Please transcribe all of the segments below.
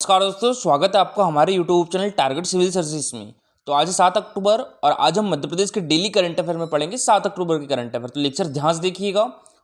नमस्कार दोस्तों, स्वागत है आपका हमारे YouTube channel target civil services में। तो आज है 7 अक्टूबर और आज हम मध्य प्रदेश के डेली करंट अफेयर में पढ़ेंगे 7 अक्टूबर के करंट अफेयर। तो लेक्चर ध्यान से देखिएगा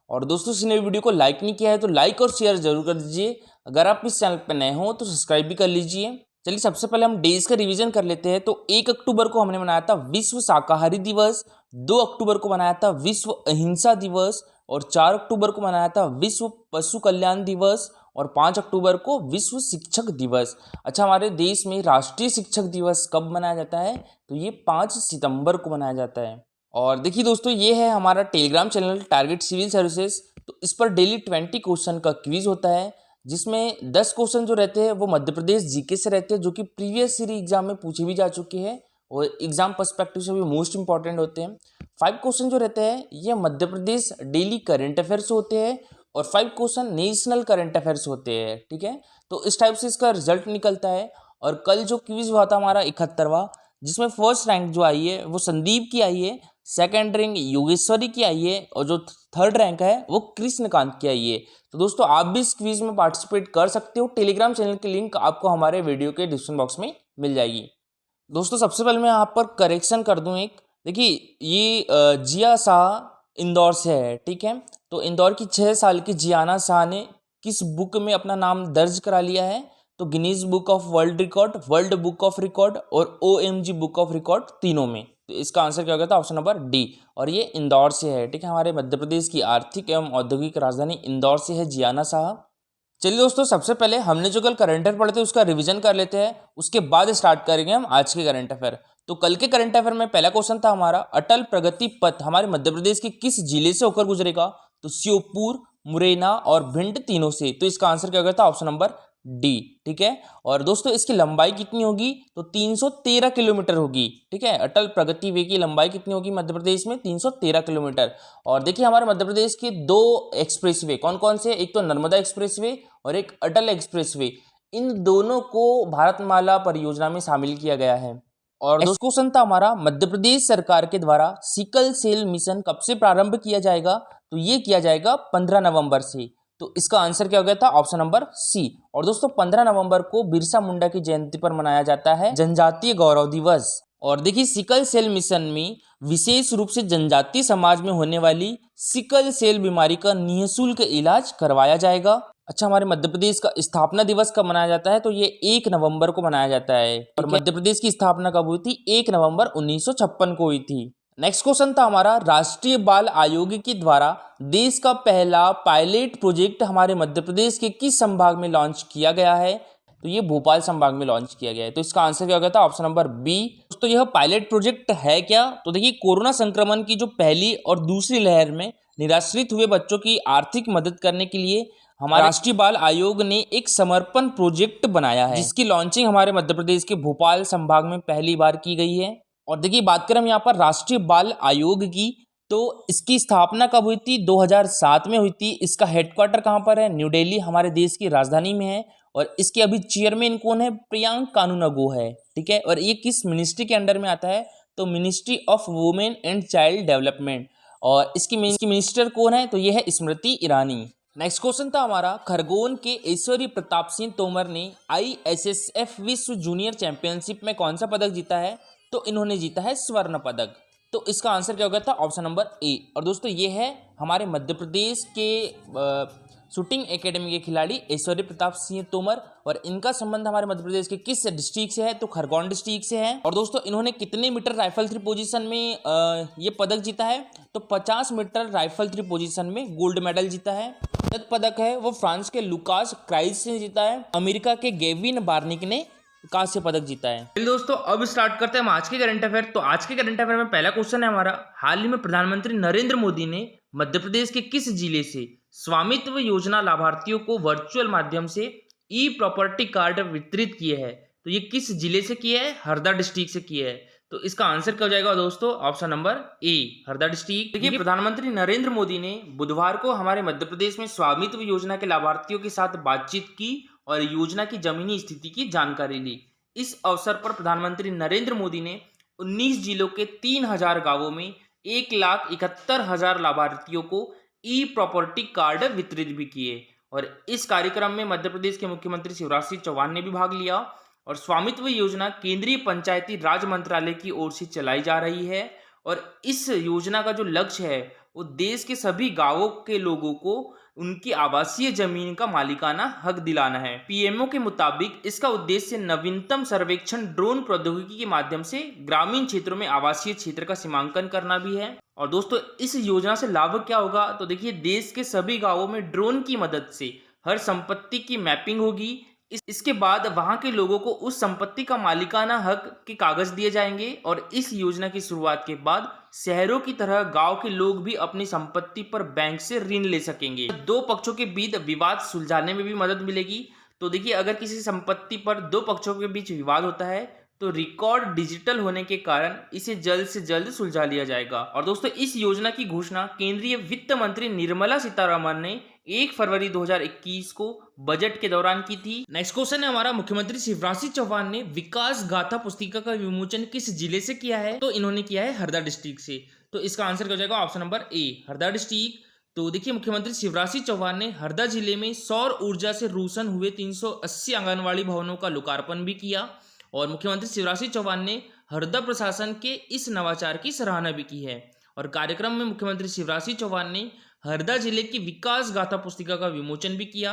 और दोस्तों जिसने वीडियो को लाइक नहीं किया है तो लाइक और शेयर जरूर कर दीजिए। अगर आप इस चैनल पर नए हो तो सब्सक्राइब भी कर लीजिए। चलिए सबसे पहले हम डेज का रिविजन कर लेते हैं। तो 1 अक्टूबर को हमने मनाया था विश्व शाकाहारी दिवस, 2 अक्टूबर को मनाया था विश्व अहिंसा दिवस और 4 अक्टूबर को मनाया था विश्व पशु कल्याण दिवस और 5 अक्टूबर को विश्व शिक्षक दिवस। अच्छा, हमारे देश में राष्ट्रीय शिक्षक दिवस कब मनाया जाता है? तो ये 5 सितंबर को मनाया जाता है। और देखिए दोस्तों, ये है हमारा Telegram channel target civil services. तो इस पर डेली 20 क्वेश्चन का क्विज होता है, जिसमें 10 क्वेश्चन जो रहते हैं वो मध्य प्रदेश जीके से रहते हैं, जो कि प्रीवियस ईयर एग्जाम में पूछे भी जा चुके हैं और एग्जाम पर्सपेक्टिव से भी मोस्ट इंपॉर्टेंट होते हैं। 5 क्वेश्चन जो रहते हैं ये Madhya Pradesh daily current affairs होते हैं और 5 क्वेश्चन नेशनल करंट अफेयर्स होते हैं। ठीक है, तो इस टाइप से इसका रिजल्ट निकलता है। और कल जो क्विज हुआ था हमारा 71वां, जिसमें फर्स्ट रैंक जो आई है वो संदीप की आई है, सेकंड रैंक योगेश्वरी की आई है और जो थर्ड रैंक है वो कृष्णकांत की आई है। तो दोस्तों आप भी इस क्विज में पार्टिसिपेट कर सकते हो। टेलीग्राम चैनल की लिंक आपको हमारे वीडियो के डिस्क्रिप्शन बॉक्स में मिल जाएगी। दोस्तों सबसे पहले मैं यहाँ पर करेक्शन कर दूँ एक। देखिए ये जिया शाह इंदौर से है। ठीक है, तो इंदौर की 6 साल की जियाना शाह ने किस बुक में अपना नाम दर्ज करा लिया है? तो Guinness book of world record, world book of record और OMG बुक ऑफ रिकॉर्ड, तीनों में। तो इसका आंसर क्या होगा था? Option number D. और ये इंदौर से है। ठीक है, हमारे मध्य प्रदेश की आर्थिक एवं औद्योगिक राजधानी इंदौर से है जियाना शाह। चलिए दोस्तों, सबसे पहले हमने जो कल करंट अफेयर पढ़े थे उसका रिवीजन कर लेते हैं, उसके बाद स्टार्ट करेंगे हम आज के करंट अफेयर। तो कल के करंट अफेयर में पहला क्वेश्चन था हमारा, अटल प्रगति पथ हमारे मध्य प्रदेश के किस जिले से होकर गुजरेगा? तो श्योपुर, मुरैना और भिंड, तीनों से। तो इसका आंसर क्या होगा था? Option number D. ठीक है, और दोस्तों इसकी लंबाई कितनी होगी? तो 313 किलोमीटर होगी। ठीक है, अटल प्रगति वे की लंबाई कितनी होगी मध्य प्रदेश में? 313 किलोमीटर। और देखिए हमारे मध्य प्रदेश के 2 एक्सप्रेसवे कौन कौन से? एक तो नर्मदा एक्सप्रेसवे और एक अटल एक्सप्रेसवे। इन दोनों को भारतमाला परियोजना में शामिल किया गया है। और नेक्स्ट क्वेश्चन था हमारा, मध्य प्रदेश सरकार के द्वारा सिकल सेल मिशन कब से प्रारंभ किया जाएगा? तो ये किया जाएगा 15 नवंबर से। तो इसका आंसर क्या हो गया था? Option number C. और दोस्तों 15 नवंबर को बिरसा मुंडा की जयंती पर मनाया जाता है जनजातीय गौरव दिवस। और देखिए सिकल सेल मिशन में विशेष रूप से जनजातीय समाज में होने वाली सिकल सेल बीमारी का निःशुल्क इलाज करवाया जाएगा। अच्छा, हमारे मध्य प्रदेश का स्थापना दिवस कब मनाया जाता है? तो ये 1 नवंबर को मनाया जाता है। और मध्य प्रदेश की स्थापना कब हुई थी? 1 नवंबर 1956 को हुई थी। नेक्स्ट क्वेश्चन था हमारा, राष्ट्रीय बाल आयोग के द्वारा देश का पहला पायलट प्रोजेक्ट हमारे मध्य प्रदेश के किस संभाग में लॉन्च किया गया है? तो ये भोपाल संभाग में लॉन्च किया गया है। तो इसका आंसर क्या होगा था? Option number B. दोस्तों यह पायलट प्रोजेक्ट है क्या? तो देखिए कोरोना संक्रमण की जो पहली और दूसरी लहर में निराश्रित हुए बच्चों की आर्थिक मदद करने के लिए हमारे राष्ट्रीय बाल आयोग ने एक समर्पण प्रोजेक्ट बनाया है, जिसकी लॉन्चिंग हमारे मध्य प्रदेश के भोपाल संभाग में पहली बार की गई है। और देखिए बात करें हम यहाँ पर राष्ट्रीय बाल आयोग की, तो इसकी स्थापना कब हुई थी? 2007 में हुई थी। इसका हेडक्वार्टर कहाँ पर है? न्यू दिल्ली हमारे देश की राजधानी में है। और इसके अभी चेयरमैन कौन है? प्रियांक कानूनगो है। ठीक है, और ये किस मिनिस्ट्री के अंडर में आता है? तो ministry of women and child development. और इसकी मिनिस्टर कौन है? तो ये है स्मृति ईरानी। नेक्स्ट क्वेश्चन था हमारा, खरगोन के ऐश्वर्य प्रताप सिंह तोमर ने ISSF विश्व जूनियर चैंपियनशिप में कौन सा पदक जीता है? तो इन्होंने जीता है स्वर्ण पदक। तो इसका आंसर क्या हो गया था? Option number A. और दोस्तों ये है हमारे मध्य प्रदेश के शूटिंग एकेडमी के खिलाड़ी ऐश्वर्य प्रताप सिंह तोमर। और इनका संबंध हमारे मध्य प्रदेश के किस डिस्ट्रिक्ट से है? तो खरगोन डिस्ट्रिक्ट से है। और दोस्तों इन्होंने कितने मीटर राइफल थ्री पोजीशन में ये पदक जीता है? तो 50 मीटर राइफल थ्री पोजीशन में गोल्ड मेडल जीता है। रजत पदक है वो फ्रांस के लुकास क्राइस ने जीता है। अमेरिका के गेविन बार्निक ने कांस्य पदक जीता है। चलिए दोस्तों अब स्टार्ट करते हैं हम आज के करंट अफेयर। तो आज के करंट अफेयर में पहला क्वेश्चन है हमारा, हाल ही में प्रधानमंत्री नरेंद्र मोदी ने मध्य प्रदेश के किस जिले से स्वामित्व योजना लाभार्थियों को वर्चुअल माध्यम से ई प्रॉपर्टी कार्ड वितरित किए हैं? तो ये किस जिले से किए हैं? हरदा डिस्ट्रिक्ट से किए हैं। तो इसका आंसर क्या हो जाएगा दोस्तों? Option number A, Harda district. देखिए प्रधानमंत्री नरेंद्र मोदी ने बुधवार को हमारे मध्य प्रदेश में स्वामित्व योजना के लाभार्थियों के साथ बातचीत की और योजना की जमीनी स्थिति की जानकारी ली। इस अवसर पर प्रधानमंत्री नरेंद्र मोदी ने 19 जिलों के 3000 गांवों में 1,71,000 लाभार्थियों को ई प्रॉपर्टी कार्ड वितरित भी किए। और इस कार्यक्रम में मध्य प्रदेश के मुख्यमंत्री शिवराज सिंह चौहान ने भी भाग लिया। और स्वामित्व योजना केंद्रीय पंचायती राज मंत्रालय की ओर से चलाई जा रही है और इस योजना का जो लक्ष्य है वो देश के सभी गांवों के लोगों को उनकी आवासीय जमीन का मालिकाना हक दिलाना है। पीएमओ के मुताबिक इसका उद्देश्य नवीनतम सर्वेक्षण ड्रोन प्रौद्योगिकी के माध्यम से ग्रामीण क्षेत्रों में आवासीय क्षेत्र का सीमांकन करना भी है। और दोस्तों इस योजना से लाभ क्या होगा, तो देखिए देश के सभी गांवों में ड्रोन की मदद से हर संपत्ति की मैपिंग होगी। इसके बाद वहां के लोगों को उस संपत्ति का मालिकाना हक के कागज दिए जाएंगे और इस योजना की शुरुआत के बाद शहरों की तरह गांव के लोग भी अपनी संपत्ति पर बैंक से ऋण ले सकेंगे। दो पक्षों के बीच विवाद सुलझाने में भी मदद मिलेगी। तो देखिए अगर किसी संपत्ति पर दो पक्षों के बीच विवाद होता है तो रिकॉर्ड डिजिटल होने के कारण इसे जल्द से जल्द सुलझा लिया जाएगा। और दोस्तों इस योजना की घोषणा केंद्रीय वित्त मंत्री निर्मला सीतारमण ने 1 फरवरी 2021 को बजट के दौरान की थी। नेक्स्ट क्वेश्चन है हमारा, मुख्यमंत्री शिवराज सिंह चौहान ने विकास गाथा पुस्तिका का विमोचन किस जिले से किया है? तो इन्होंने किया है हरदा डिस्ट्रिक्ट से। तो इसका आंसर क्या हो जाएगा? Option number A, Harda district. तो देखिए मुख्यमंत्री शिवराज सिंह चौहान ने हरदा जिले में सौर ऊर्जा से रोशन हुए 380 आंगनबाड़ी भवनों का लोकार्पण भी किया। और मुख्यमंत्री शिवराज सिंह चौहान ने हरदा प्रशासन के इस नवाचार की सराहना भी की है। और कार्यक्रम में मुख्यमंत्री शिवराज सिंह चौहान ने हरदा जिले की विकास गाथा पुस्तिका का विमोचन भी किया।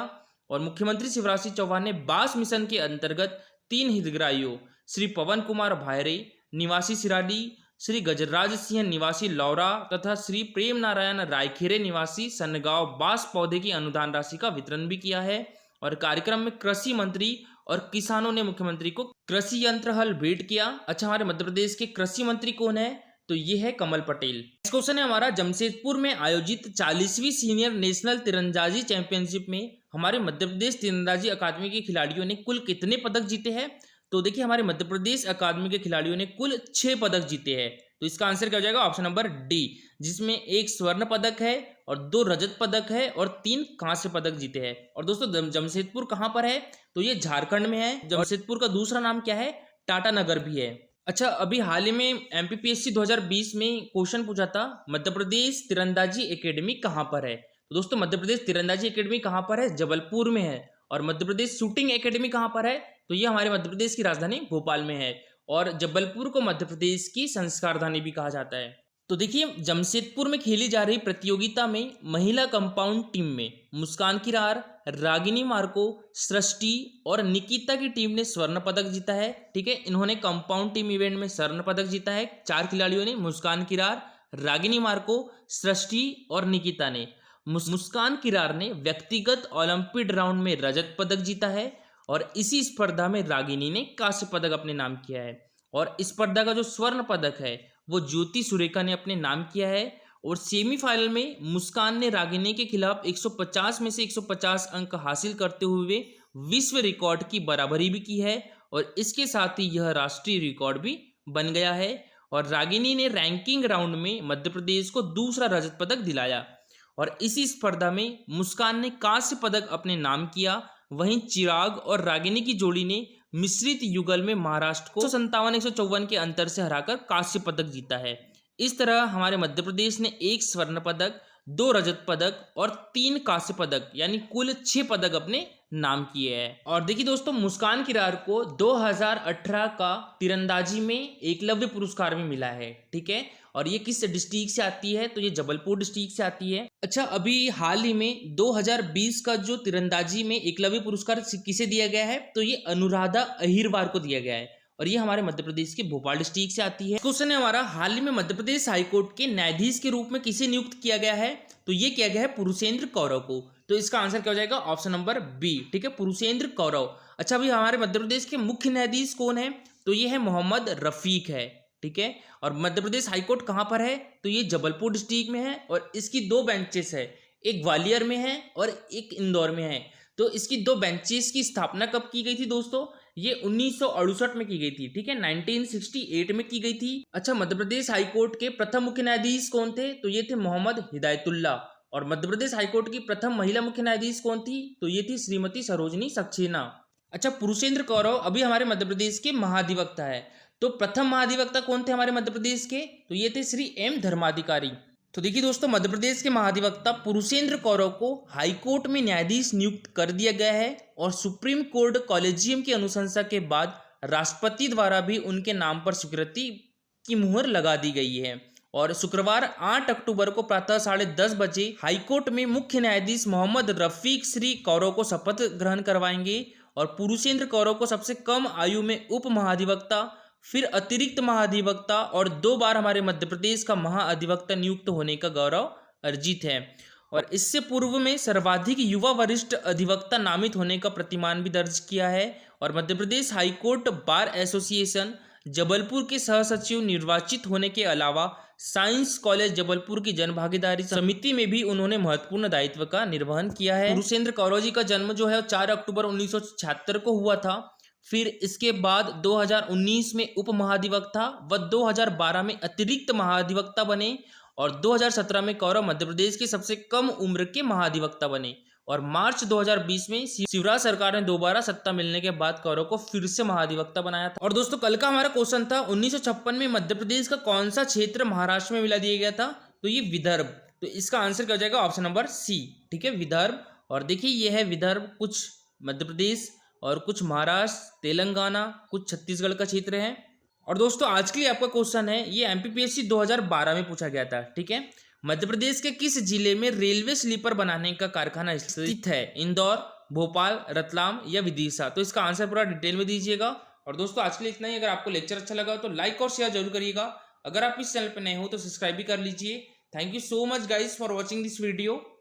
और मुख्यमंत्री शिवराज सिंह चौहान ने बास मिशन के अंतर्गत 3 हितग्राहियों श्री पवन कुमार भायरे निवासी सिराडी, श्री गजराज सिंह निवासी लौरा तथा श्री प्रेम नारायण रायखेरे निवासी सनगांव बास पौधे की अनुदान राशि का वितरण भी किया है। और कार्यक्रम में कृषि मंत्री और किसानों ने मुख्यमंत्री को कृषि यंत्र हल भेंट किया। अच्छा, हमारे मध्य प्रदेश के कृषि मंत्री कौन है? तो ये है कमल पटेल। नेक्स्ट क्वेश्चन है हमारा, जमशेदपुर में आयोजित 40वीं सीनियर नेशनल तीरंदाजी चैंपियनशिप में हमारे मध्य प्रदेश तीरंदाजी अकादमी के खिलाड़ियों ने कुल कितने पदक जीते हैं? तो देखिए हमारे मध्य प्रदेश अकादमी के खिलाड़ियों ने कुल 6 पदक जीते हैं। तो इसका आंसर क्या हो जाएगा? ऑप्शन नंबर डी, जिसमें 1 स्वर्ण पदक है और 2 रजत पदक है और 3 कांस्य पदक जीते हैं। और दोस्तों जमशेदपुर कहाँ पर है? तो ये झारखंड में है। जमशेदपुर का दूसरा नाम क्या है? टाटानगर भी है। अच्छा, अभी हाल ही में एमपीपीएससी 2020 में क्वेश्चन पूछा था, मध्य प्रदेश तीरंदाजी एकेडमी कहाँ पर है? तो दोस्तों मध्य प्रदेश तीरंदाजी एकेडमी कहाँ पर है? जबलपुर में है। और मध्य प्रदेश शूटिंग एकेडमी कहाँ पर है? तो ये हमारे मध्य प्रदेश की राजधानी भोपाल में है। और जबलपुर को मध्य प्रदेश की संस्कार राजधानी भी कहा जाता है। तो देखिए जमशेदपुर में खेली जा रही प्रतियोगिता में महिला कंपाउंड टीम में मुस्कान किरार, रागिनी मार्को, सृष्टि और निकिता की टीम ने स्वर्ण पदक जीता है। ठीक है, इन्होंने कंपाउंड टीम इवेंट में स्वर्ण पदक जीता है। 4 खिलाड़ियों ने, मुस्कान किरार, रागिनी मार्को, सृष्टि और निकिता ने। मुस्कान किरार ने व्यक्तिगत ओलंपिक राउंड में रजत पदक जीता है और इसी स्पर्धा में रागिनी ने कांस्य पदक अपने नाम किया है। और इस स्पर्धा का जो स्वर्ण पदक है वो ज्योति सुरेखा ने अपने नाम किया है। और सेमीफाइनल में मुस्कान ने रागिनी के खिलाफ 150 में से 150 अंक हासिल करते हुए विश्व रिकॉर्ड की बराबरी भी की है और इसके साथ ही यह राष्ट्रीय रिकॉर्ड भी बन गया है। और रागिनी ने रैंकिंग राउंड में मध्य प्रदेश को दूसरा रजत पदक दिलाया और इसी स्पर्धा में मुस्कान ने कांस्य पदक अपने नाम किया। वहीं चिराग और रागिनी की जोड़ी ने मिश्रित युगल में महाराष्ट्र को 157-154 के अंतर से हराकर कांस्य पदक जीता है। इस तरह हमारे मध्य प्रदेश ने 1 स्वर्ण पदक, 2 रजत पदक और 3 कांस्य पदक यानी कुल 6 पदक अपने नाम किए हैं। और देखिए दोस्तों, मुस्कान किरार को 2018 का तीरंदाजी में एकलव्य पुरस्कार भी मिला है। ठीक है, और ये किस डिस्ट्रिक्ट से आती है? तो ये जबलपुर डिस्ट्रिक्ट से आती है। अच्छा, अभी हाल ही में 2020 का जो तीरंदाजी में एकलव्य पुरस्कार किसे दिया गया है? तो ये अनुराधा अहिरवार को दिया गया है और ये हमारे मध्य प्रदेश के भोपाल डिस्ट्रिक्ट से आती है। क्वेश्चन है हमारा, हाल ही में मध्य प्रदेश हाईकोर्ट के न्यायाधीश के रूप में किसे नियुक्त किया गया है? तो ये किया गया है पुरुषेंद्र कौरव को। तो इसका आंसर क्या हो जाएगा? Option number B. ठीक है, पुरुषेंद्र कौरव। अच्छा, अभी हमारे मध्य प्रदेश के मुख्य न्यायाधीश कौन है? तो ये है मोहम्मद रफीक है। ठीक है, और मध्य प्रदेश हाईकोर्ट कहाँ पर है? तो ये जबलपुर डिस्ट्रिक्ट में है और इसकी 2 बेंचेस है, एक ग्वालियर में है और एक इंदौर में है। तो इसकी 2 बेंचेस की स्थापना कब की गई थी दोस्तों? ये 1968 में की गई थी। ठीक है, 1968 में की गई थी। अच्छा, मध्य प्रदेश हाईकोर्ट के प्रथम मुख्य न्यायाधीश कौन थे? तो ये थे मोहम्मद हिदायतुल्ला। और मध्य प्रदेश हाईकोर्ट की प्रथम महिला मुख्य न्यायाधीश कौन थी? तो ये थी श्रीमती सरोजनी सक्सेना। अच्छा, पुरुषेंद्र कौरव अभी हमारे मध्य प्रदेश के महाधिवक्ता है। तो प्रथम महाधिवक्ता कौन थे हमारे मध्य प्रदेश के? तो ये थे श्री एम धर्माधिकारी। तो देखिए दोस्तों, मध्य प्रदेश के महाधिवक्ता पुरुषेंद्र कौरव को हाईकोर्ट में न्यायाधीश नियुक्त कर दिया गया है और सुप्रीम कोर्ट कॉलेजियम की अनुशंसा के बाद राष्ट्रपति द्वारा भी उनके नाम पर स्वीकृति की मुहर लगा दी गई है। और शुक्रवार 8 अक्टूबर को प्रातः 10:30 बजे हाईकोर्ट में मुख्य न्यायाधीश मोहम्मद रफीक श्री कौरव को शपथ ग्रहण करवाएंगे और पुरुषेंद्र कौरव को सबसे कम आयु में उप महाधिवक्ता, फिर अतिरिक्त महाधिवक्ता और 2 बार हमारे मध्य प्रदेश का महाअधिवक्ता नियुक्त होने का गौरव अर्जित है। और इससे पूर्व में सर्वाधिक युवा वरिष्ठ अधिवक्ता नामित होने का प्रतिमान भी दर्ज किया है। और Madhya Pradesh high court bar association Jabalpur के सह सचिव निर्वाचित होने के अलावा साइंस कॉलेज जबलपुर की जन भागीदारी समिति में भी उन्होंने महत्वपूर्ण दायित्व का निर्वहन किया है। पुरुषेंद्र कौरव जी का जन्म जो है 4 अक्टूबर 1976 को हुआ था। फिर इसके बाद 2019 में उप महाधिवक्ता व 2012 में अतिरिक्त महाधिवक्ता बने और 2017 में कौरव मध्य प्रदेश के सबसे कम उम्र के महाधिवक्ता बने। और मार्च 2020 में शिवराज सरकार ने दोबारा सत्ता मिलने के बाद कौरव को फिर से महाधिवक्ता बनाया था। और दोस्तों, कल का हमारा क्वेश्चन था 1956 में मध्य प्रदेश का कौन सा क्षेत्र महाराष्ट्र में मिला दिया गया था? तो ये विदर्भ। तो इसका आंसर क्या हो जाएगा? Option number C. ठीक है, विदर्भ। और देखिए ये है विदर्भ, कुछ मध्य प्रदेश और कुछ महाराष्ट्र, तेलंगाना, कुछ छत्तीसगढ़ का क्षेत्र है। और दोस्तों, आज के लिए आपका क्वेश्चन है, ये एमपीपीएससी 2012 में पूछा गया था। ठीक है, मध्य प्रदेश के किस जिले में रेलवे स्लीपर बनाने का कारखाना स्थित है? इंदौर, भोपाल, रतलाम या विदिशा? तो इसका आंसर पूरा डिटेल में दीजिएगा। और दोस्तों, आज के लिए इतना ही। अगर आपको लेक्चर अच्छा लगा तो लाइक और शेयर जरूर करिएगा। अगर आप इस चैनल पर नए हो तो सब्सक्राइब भी कर लीजिए। Thank you so much guys for watching this video.